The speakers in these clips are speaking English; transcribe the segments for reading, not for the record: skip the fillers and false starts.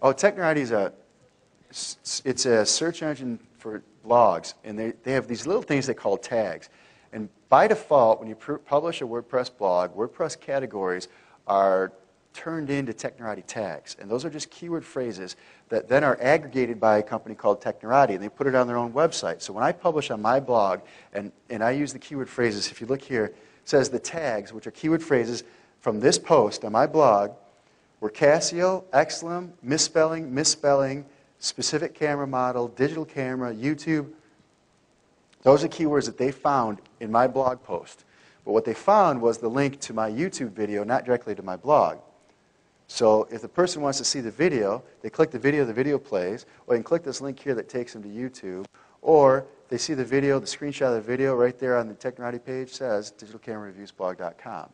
Oh, Technorati it's a search engine for blogs, and they have these little things they call tags. And by default, when you publish a WordPress blog, WordPress categories are turned into Technorati tags. And those are just keyword phrases that then are aggregated by a company called Technorati, and they put it on their own website. So when I publish on my blog, and I use the keyword phrases, if you look here, it says the tags, which are keyword phrases from this post on my blog, were Casio, Exlim, misspelling, specific camera model, digital camera, YouTube. Those are keywords that they found in my blog post. But what they found was the link to my YouTube video, not directly to my blog. So if the person wants to see the video, they click the video plays, or they can click this link here that takes them to YouTube, or they see the video, the screenshot of the video right there on the Technorati page says digitalcamerareviewsblog.com.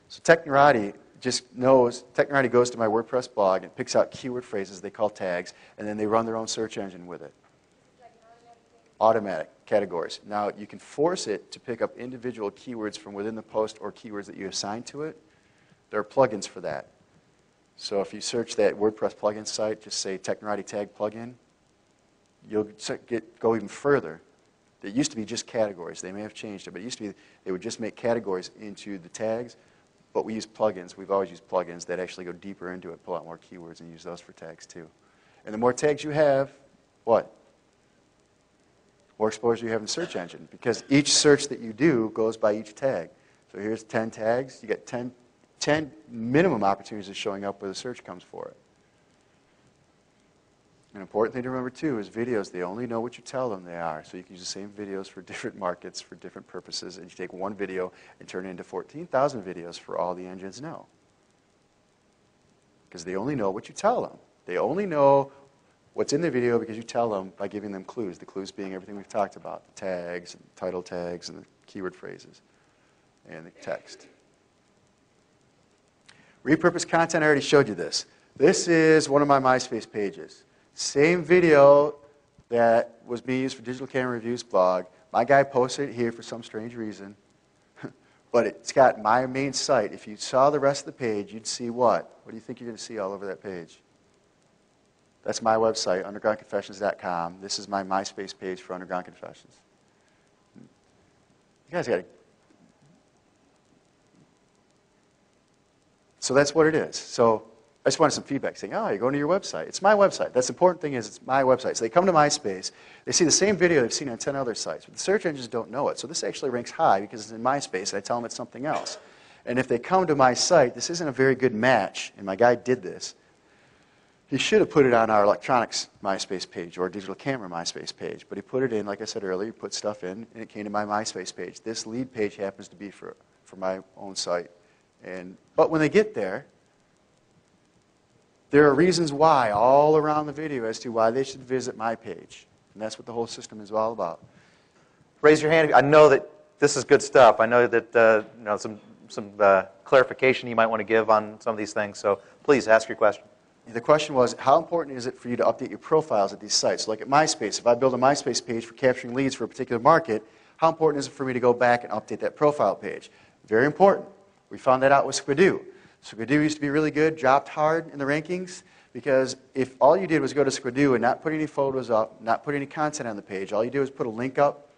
So Technorati just knows, Technorati goes to my WordPress blog and picks out keyword phrases they call tags, and then they run their own search engine with it. Automatic categories. Now, you can force it to pick up individual keywords from within the post or keywords that you assign to it. There are plugins for that. So if you search that WordPress plugin site, just say Technorati tag plugin, you'll go even further. It used to be just categories. They may have changed it, but it used to be they would just make categories into the tags. But we use plugins. We've always used plugins that actually go deeper into it, pull out more keywords, and use those for tags too. And the more tags you have, what? More exposure you have in the search engine, because each search that you do goes by each tag. So here's 10 tags. You get 10 minimum opportunities of showing up where the search comes for it. An important thing to remember, too, is videos. They only know what you tell them they are. So you can use the same videos for different markets, for different purposes, and you take one video and turn it into 14,000 videos for all the engines know. Because they only know what you tell them. They only know what's in the video because you tell them by giving them clues. The clues being everything we've talked about, the tags, and title tags, and the keyword phrases, and the text. Repurposed content, I already showed you this. This is one of my Myspace pages. Same video that was being used for Digital Camera Reviews blog. My guy posted it here for some strange reason. But it's got my main site. If you saw the rest of the page, you'd see what? What do you think you're going to see all over that page? That's my website, undergroundconfessions.com. This is my Myspace page for Underground Confessions. You guys got to... So that's what it is. So I just wanted some feedback saying, oh, you're going to your website. It's my website. That's the important thing is it's my website. So they come to MySpace. They see the same video they've seen on 10 other sites. But the search engines don't know it. So this actually ranks high because it's in MySpace. And I tell them it's something else. And if they come to my site, this isn't a very good match. And my guy did this. He should have put it on our electronics MySpace page or digital camera MySpace page. But he put it in, like I said earlier, he put stuff in, and it came to my MySpace page. This lead page happens to be for my own site. But when they get there are reasons why all around the video as to why they should visit my page. And that's what the whole system is all about. Raise your hand. I know that this is good stuff. I know that some clarification you might want to give on some of these things. So please ask your question. The question was, how important is it for you to update your profiles at these sites? Like at MySpace, if I build a MySpace page for capturing leads for a particular market, how important is it for me to go back and update that profile page? Very important. We found that out with Squidoo. Squidoo used to be really good, dropped hard in the rankings, because if all you did was go to Squidoo and not put any photos up, not put any content on the page, all you did was put a link up,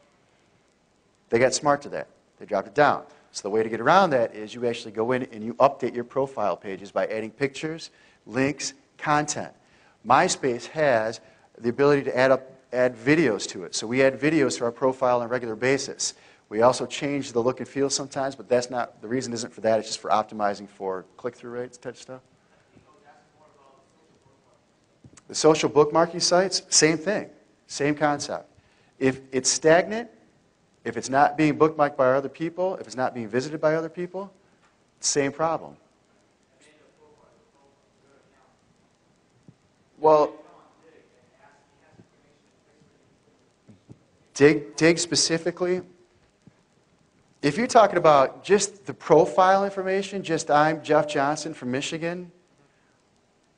they got smart to that. They dropped it down. So the way to get around that is you actually go in and you update your profile pages by adding pictures, links, content. MySpace has the ability to add videos to it. So we add videos to our profile on a regular basis. We also change the look and feel sometimes, but that's not, the reason isn't for that, it's just for optimizing for click-through rates type stuff. The social bookmarking sites, same thing, same concept. If it's stagnant, if it's not being bookmarked by other people, if it's not being visited by other people, same problem. Well, dig specifically. If you're talking about just the profile information, just I'm Jeff Johnson from Michigan,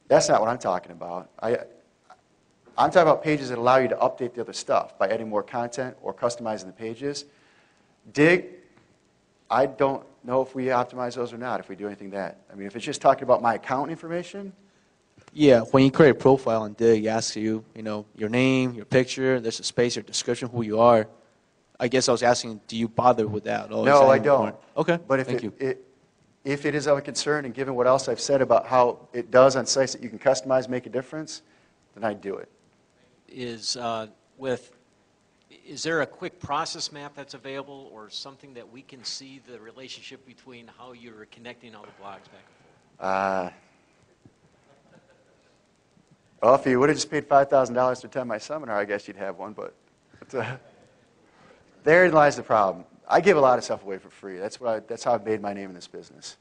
that's not what I'm talking about. I'm talking about pages that allow you to update the other stuff by adding more content or customizing the pages. Dig, I don't know if we optimize those or not, if we do anything that. I mean, if it's just talking about my account information, Yeah, when you create a profile on Dig, it asks you, your name, your picture, there's a space, your description, who you are. I guess I was asking, do you bother with that at all? Is No, that I don't. important? Okay, But thank you. if it is of a concern, and given what else I've said about how it does on sites that you can customize, make a difference, then I'd do it. Is there a quick process map that's available, or something that we can see the relationship between how you're connecting all the blogs back and forth? Well, if you would have just paid $5,000 to attend my seminar, I guess you'd have one, but therein lies the problem. I give a lot of stuff away for free. That's how I've made my name in this business.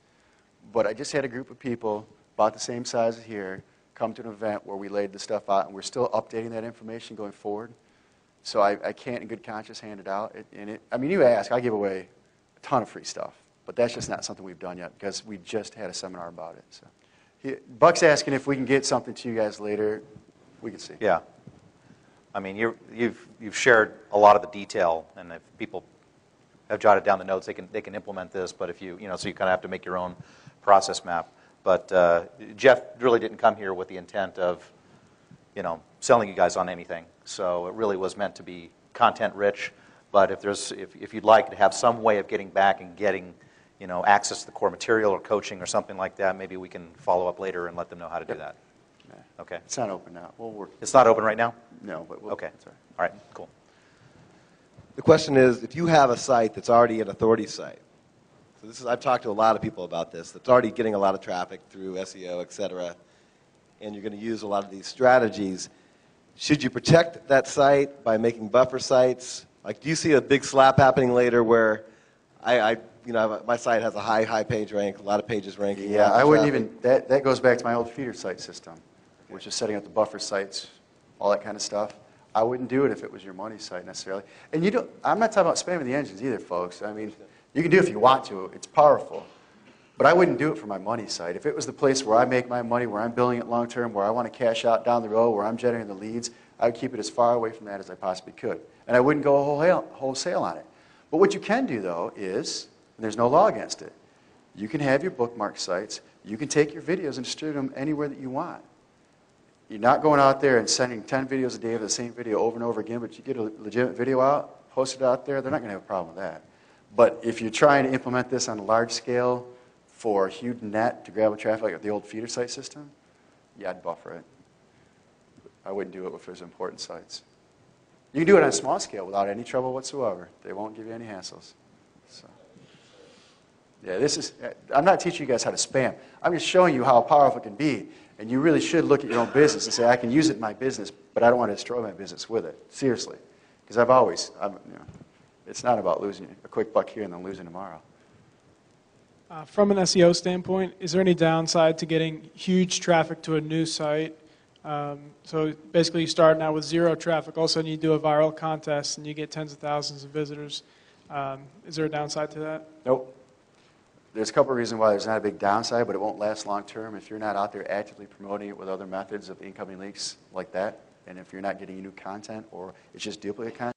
But I just had a group of people about the same size as here come to an event where we laid the stuff out, and we're still updating that information going forward. So I can't in good conscience hand it out. I mean, you ask, I give away a ton of free stuff, but that's just not something we've done yet because we just had a seminar about it. So. Buck's asking if we can get something to you guys later. We can see. Yeah. I mean, you've shared a lot of the detail, and if people have jotted down the notes, they can implement this. But if so you kind of have to make your own process map. But Jeff really didn't come here with the intent of, selling you guys on anything. So it really was meant to be content rich. But if you'd like to have some way of getting back and getting access to the core material or coaching or something like that, maybe we can follow up later and let them know how to do that. Yeah. Okay. It's not open now. We'll work. It's not open right now? No, but okay. Sorry. All right, cool. The question is, if you have a site that's already an authority site, so I've talked to a lot of people about this, that's already getting a lot of traffic through SEO, et cetera, and you're going to use a lot of these strategies, should you protect that site by making buffer sites? Like, do you see a big slap happening later where my site has a high page rank, a lot of pages ranking? Yeah, I wouldn't even, that goes back to my old feeder site system, which is setting up the buffer sites, all that kind of stuff. I wouldn't do it if it was your money site necessarily. And I'm not talking about spamming the engines either, folks. I mean, you can do it if you want to. It's powerful. But I wouldn't do it for my money site. If it was the place where I make my money, where I'm billing it long term, where I want to cash out down the road, where I'm generating the leads, I would keep it as far away from that as I possibly could. And I wouldn't go wholesale on it. But what you can do, though, is, and there's no law against it, you can have your bookmark sites. You can take your videos and distribute them anywhere that you want. You're not going out there and sending 10 videos a day of the same video over and over again, but you get a legitimate video out, post it out there, they're not going to have a problem with that. But if you're trying to implement this on a large scale for a huge net to grab traffic like the old feeder site system, yeah, I'd buffer it. I wouldn't do it if there's important sites. You can do it on a small scale without any trouble whatsoever. They won't give you any hassles. So, yeah, I'm not teaching you guys how to spam. I'm just showing you how powerful it can be. And you really should look at your own business and say, I can use it in my business, but I don't want to destroy my business with it. Seriously. Because it's not about losing a quick buck here and then losing tomorrow. From an SEO standpoint, is there any downside to getting huge traffic to a new site? So basically you start now with zero traffic, all of a sudden you do a viral contest and you get tens of thousands of visitors. Is there a downside to that? Nope. There's a couple of reasons why there's not a big downside, but it won't last long term if you're not out there actively promoting it with other methods of incoming leaks like that, and if you're not getting new content or it's just duplicate content.